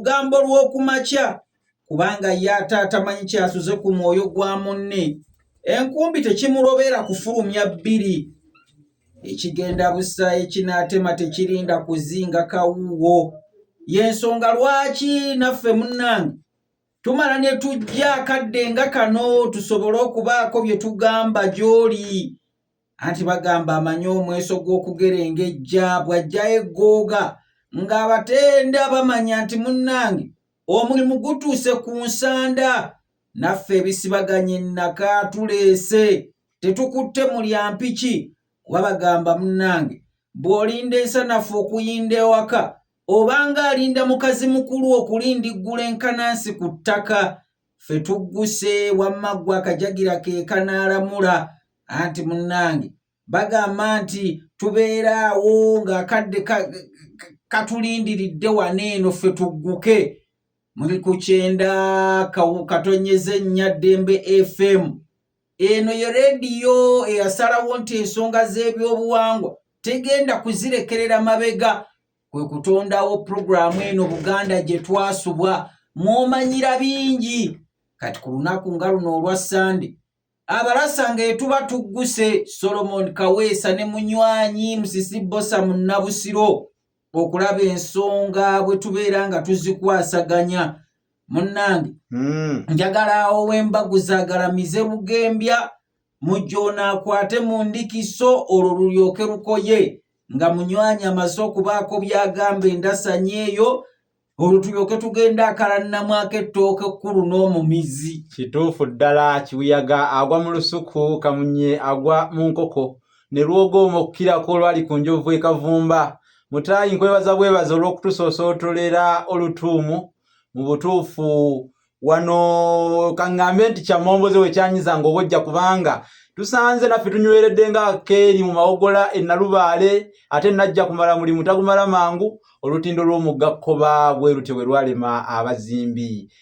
lugambo lw'okumakya kubanga ye ate atamanyi kyasuze ku mwoyo gwa munne. Enkumbi tekimulobera kufulumya bbiri. Ekigenda busa ekinaatema tekirinda kuzinga kawuuwo. Y'ensonga lwaki naffe munnange tumala ne tujja akadde nga kano tusobole okubaako bye tugamba gy'oli. Anti bagamba amanyi omweso gw'okugerengejja bw'ajjayo eggooga ng'abatenda bamanya nti munnange omulimu gutuuse ku nsanda. Naffe ebisibaganye ennaka tuleese, tetukutte mulya mpiki. Wabagamba munnange bw'olinda ensanafu okuyinda ewaka obanga alinda mukazi mukulu okulindiggula enkanansi ku ttaka. Ffe tugguse wamma ggwe akajagira ke kanaalamula. Anti munnange bagamba nti tubeeraawo ng'akadde katulindiridde waneeno ffe tugguke. Muli ku 90.4 Ddembe FM. Eno ye rediyo eyasalawo nti ensonga z'ebyobuwangwa tegenda kuzirekerera mabega. Kwe kutondawo puroguramu eno Buganda gye twasubwa mw'omanyira bingi. Kati ku lunaku nga luno olwa Sande abalasa ng'etuba tugguse Solomon Kaweesa ne munywanyi Musisi Bosa mu Nabusiro okulaba ensonga bwe tubeera nga tuzikwasaganya. Munnange njagala ow'embagu zaagalamize Lugembya mujja akwate mu ndikiso olwo lulyoke lukoye nga munywanyi amaze okubaako byagamba endasanya eyo olwo tulyoke tugenda akalannamu ak'ettooke ekkulu n'omumizi. Kituufu ddala kibuyaga agwa mu lusuku kamunye agwa mu nkoko ne lwogooma okukirako olwali ku njovu ekavumba. Mutaayi nkwebaza bwebaza olw'okutusoosootolera olutuumu. Mu butuufu wano kaŋŋambe nti kyamomboze we kyanyizanga obojja kubanga tusanze naffe tunyweredde nga keeri mu mawogola ennalubaale ate najja kumala mulimu tagumala mangu olutindo lw'omugga Kkoba bwe lutyo bwe lwalema abazimbi.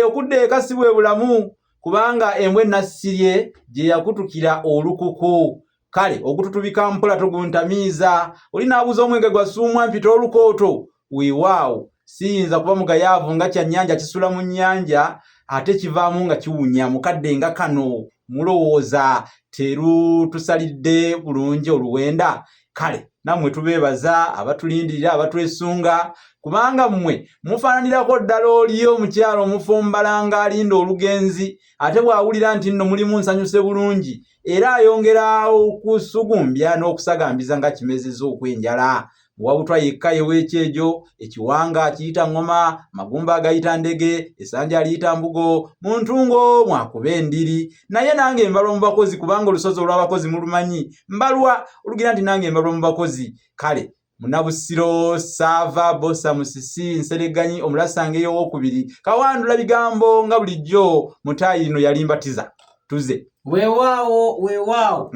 Okudda eka si bwe bulamu kubanga embwa ennasirye gye yakutukira olukuku. Kale okututubika mpola toguntamiiza. Oli naabuuza omwenge gwa Ssuumwa mpita olukooto. Weewaawo siyinza kuba mugayaavu nga kyannyanja kisula mu nnyanja ate kivaamu nga kiwunya mukadde nga kano. Mulowooza terutusalidde bulungi oluwenda? Kale nammwe tubeebaza abatulindirira abatwesunga kubanga mmwe mufaananirako ddala oli omukyalo omufumbalanga alinda olugenzi ate bw'awulira nti nno mulimu nsanyuse bulungi era ayongera okusugumbya n'okusagambiza nga kimezeza okwenjala. Wabutwa yekka yeweekyejo ekiwanga kiyita ngoma, magumba agayita ndege, essanja liyita mbugo, mu ntungo mwakuba endiri. Naye nange mbalwa mu bakozi kubanga olusozi olw'abakozi mulumanyi. Mbalwa olugira nti nange mbalwa mu bakozi. Kale Munabusiro Sava Bosa Musisi Nsereganyi omulasange ey'owokubiri kawandula bigambo nga bulijjo Mutaayi lino yalimbatiza. Tuze weewaawo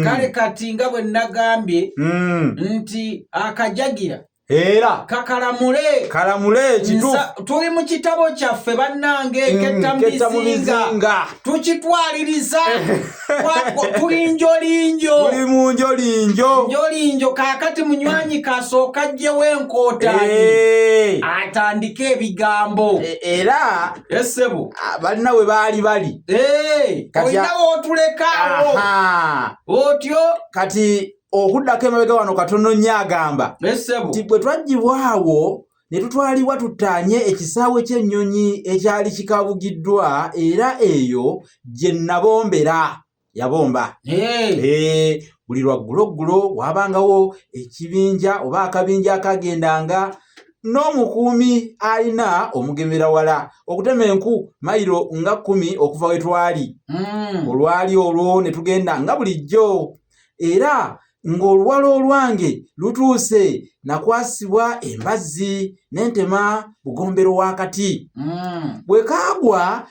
kale kati nga bwe nagambye nti akajagira era kalamule kituufu. Tuli mu kitabo kyaffe bannange eketta mu bizinga tukitwaliriza tuli njolinjo kaakati munywanyi kasooka ajjewo enkootaanyi atandike ebigambo era essebo balina we baali bali olina wootulekaawo otyo kati okuddako emabega wano katono nnyo agamba nti bwe twaggyibwawo ne tutwalibwa tuttaanye ekisaawe ky'ennyonyi ekyali kikabugiddwa era eyo gye nabombera yabomba. Buli lwagguloggulo waabangawo ekibinja oba akabinja akagendanga n'omukuumi alina omugemera wala okutema enku mayiro nga 10 okuva we twali. Olwali olwo ne tugenda nga bulijjo era ng'oluwalo olwange lutuuse nakwasibwa embazzi n'entema bugombero wakati. Bwe kaagwa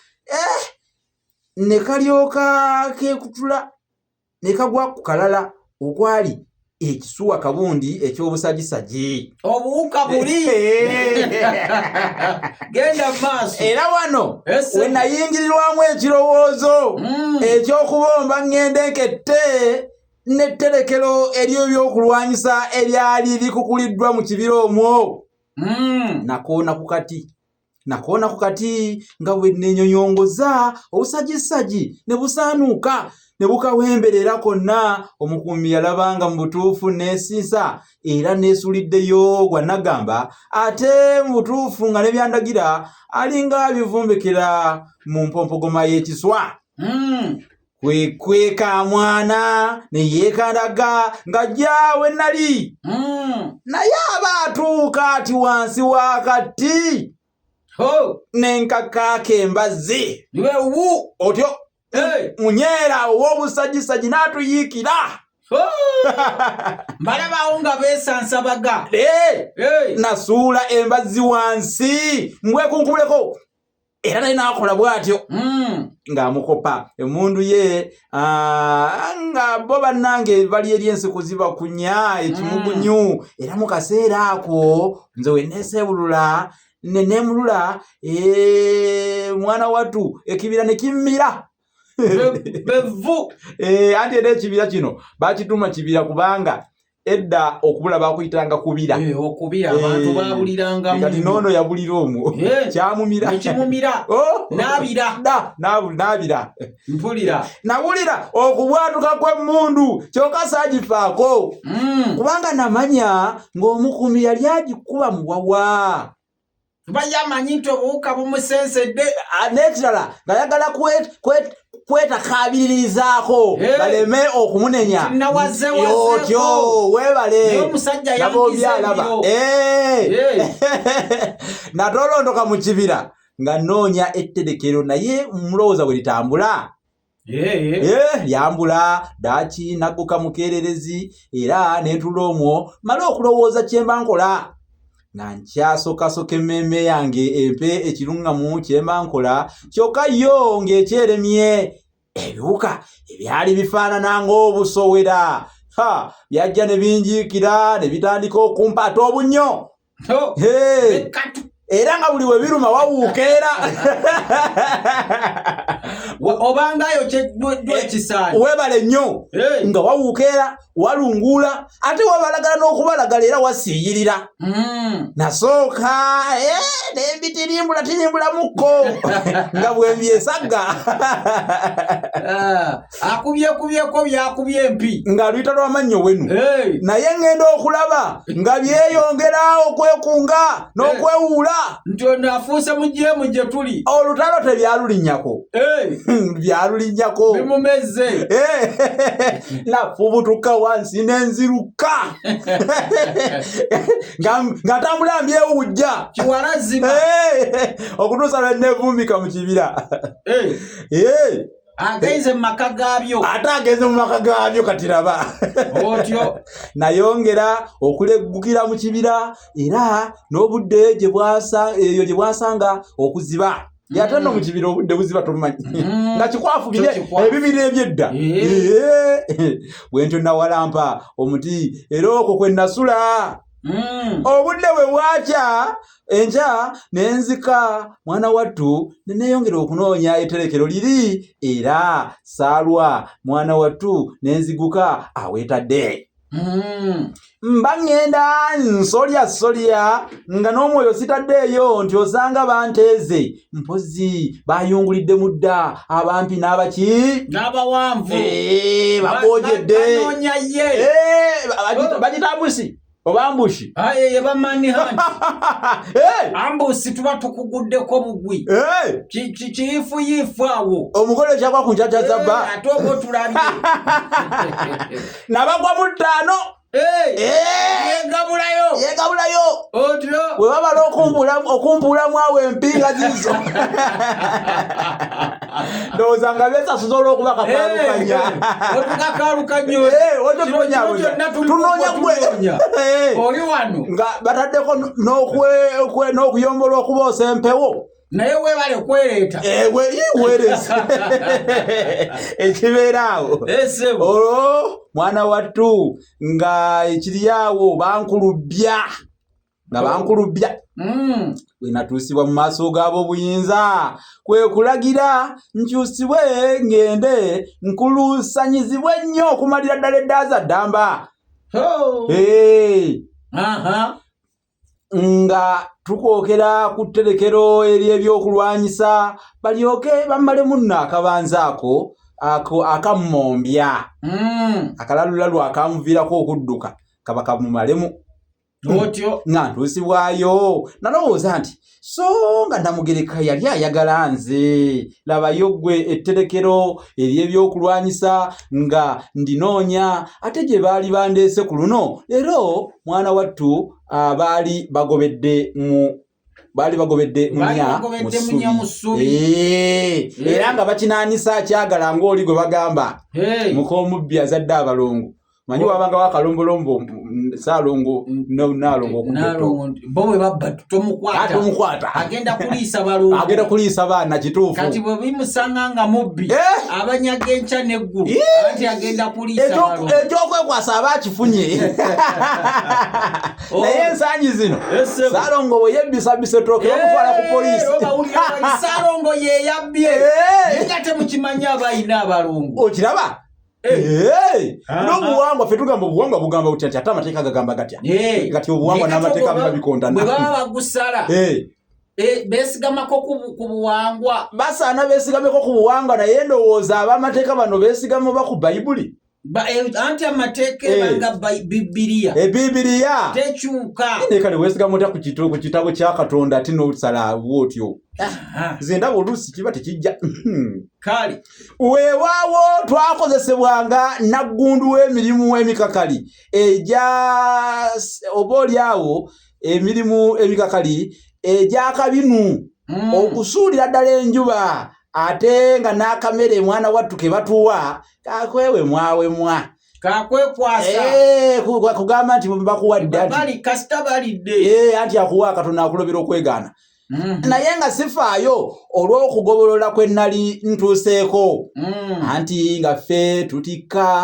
ne kalyoka keekutula ne kagwa ku kalala okwali ekisuwa kabundi eky'obusajisagi. Obuwuka buli genda maaso. Era wano we nayingirirwamu ekirowoozo eky'okubomba ngende nkette n'etterekero ery'ebyokulwanyisa eryali likukuliddwa mu kibira omwo. Nakoona ku kati nakoona ku kati nga bwe nenyonyongoza obusajisagi ne busaanuuka ne bukawemberera konna. Omukuumi yalabanga mu butuufu neesiisa era neesuliddeyo gwa nagamba, ate mu butuufu nga ne byandagira alinga bivumbekera mu mpompogoma y'ekiswa. Kweka mwana ne yeekandaga ng'ajja we nali. Naye aba atuuka ati wansi wakati n'enkaka k'embazzi otyo munyeera ow'obusajisagi n'atuyiikira. Balabawo nga beesansabaga. Nasuula embazzi wansi mbwekunkumuleko era naye n'akola bw'atyo ng'amukopa emmundu ye nga bo bannange bali eri ensiku zibakunya ekimugunyu. Era mu kaseera ako nze we neeseebulula neemulula mwana wattu ekibira ne kimmira. Bevu. Anti era ekibira kino bakituma kibira kubanga edda okubula bakuyitanga kubira. Okubira abantu babuliranga kati noono yabulira omwo kyamumira ekimumira n'abira n'abira mpulira nawulira okubwatuka kw'emmundu kyokka saagifaako kubanga namanya ng'omukuumi yali agikuba muwawa. bayamanyi nti obuwuka bumusensedde n'ekirala ng'ayagala kwetakabiririzaako baleme okumunenya. Otyo weebale nabobyalaba natolondoka mu kibira nga nnoonya etterekero naye mulowooza bwe litambula lyambula daaki nagguka mukeererezi era neetula omwo mala okulowooza kyemba nkola nga nkyasookasoka emmeeme yange empe ekirungamu kyemba nkola kyokka yo ng'ekyeremye. Ebiwuka ebyali bifaanana ng'obusowera byajja ne binjiikira ne bitandika okumpaata obunnyo era nga buli we biruma wawuukeera. obangayo ekisaani weebale nnyo nga wawuukeera walunguula ate wabalagala n'okubalagala era wasiiyirira. Nasooka nembitirimbula tirimbulamuko nga bwe mbyesagga akubyekubyeko byakubye empi nga luyita lw'amannyo wenu. Naye ngenda okulaba nga byeyongera okwekunga n'okwewuula nti ono afuuse mujeemu gye tuli. Olutalo tebyalulinnyako byalulinnyako bimumezze nafubutuka wansi nenziruka nga tambula mbyewujja kiwalazima okutuusa lwe neevumbika mu kibira. Agenze mu maka gaabyo ate agenze mu maka gaabyo kati raba otyo. Nayongera okuleggukira mu kibira era n'obudde eyo gye bwasanga okuziba. Ate no mu kibira obudde buziba tomanyi nga kikwafu ebibiri ebyedda. Bwentyo nawalampa omuti era okwo kwe nasula. Obudde bwe bwakya enkya nenzika mwana wattu neneeyongera okunoonya etterekero liri era saalwa mwana wattu nenziguka aweetadde. Mba ngenda nsolya nga n'omwoyo sitaddeeyo nti osanga banteeze mpozi bayungulidde mudda abampi n'abaki n'abawanvu bakoojjedde bagita ambusi oba ambushi ye bamani hanti ambusi tuba tukuguddeko bugwi kiyifuyifu awo omugole kyagwa ku njaja zabba ate oba otulabye nabagwa mu ttaano yegabulayo otyo we babala okumpuulamu awo empinga zizo ndowooza nga beesasuza olw'okuba kakaalukanya tunoonya gwe oli wano nga bataddeko n'okuyombola okuboosa empewo naye weebale kwereeta weereza ekibeera awo olwo mwana wattu nga ekiri awo bankulubbya bwe natuusibwa mu maaso g'ab'obuyinza kwe kulagira nkyusibwe ngende nkuluusanyizibwe nnyo okumalira ddala eddaaza ddamba. nga tukwokera ku tterekero ery'ebyokulwanyisa balyoke bammalemu nno akabanza ako akammombya akalalulalu akamuviirako okudduka kaba kamumalemu otyo nga ntuusibwayo nalowooza nti so nga Namugereka yali ayagala nze labayo ggwe etterekero ery'ebyokulwanyisa nga ndinoonya ate gye baali bandeese ku luno leero mwana wattu baali bagobedde mu Nyamusubi era nga bakinaanisa kyagala ng'oli gwe bagamba mukoomubbi azadde abalongo manyi wabanga wakalombolombo Saalongo Naalongo bo bwe babba tomukwata agenda kuliisa baana kituufu kati bwe bimusanga nga mubbi abanyaga enkya n'eggulu anti agenda kuliisa balongo ekyokwekwasa aba akifunye naye ensangi zino Saalongo bwe yebbisabisa ettooke bamutwala ku poliisi Saalongo ye yabbye nga temukimanya abayina abalongo okiraba n'obuwangwa ffe tugamba obuwangwa bugamba buti ati ate amateeka gagamba gatya kati obuwangwa n'amateeka biba bikondana bwe baba bagusala beesigamako ku buwangwa basaana beesigameko ku buwangwa naye ndowooza ab'amateeka bano beesigama oba ku bayibuli anti amateeka ebanga Bibiliya tekyuka kale weesigama otya ku kitabo kya Katonda ati n'osala bw'otyo nze ndaba oluusi kiba tekijja kale weewaawo twakozesebwanga naggundu w'emirimu emikakali oba olyawo emirimu emikakali egy'akabinu okusuulira ddala enjuba ate nga n'akamere mwana wattu ke batuwa kakwewemwawemwa kakwekwasa kugamba nti bakuwadde anti akuwa Katonda akulobera okwegaana naye nga sifaayo olw'okugobolola kwe nnali ntuuseeko anti nga ffe tutikka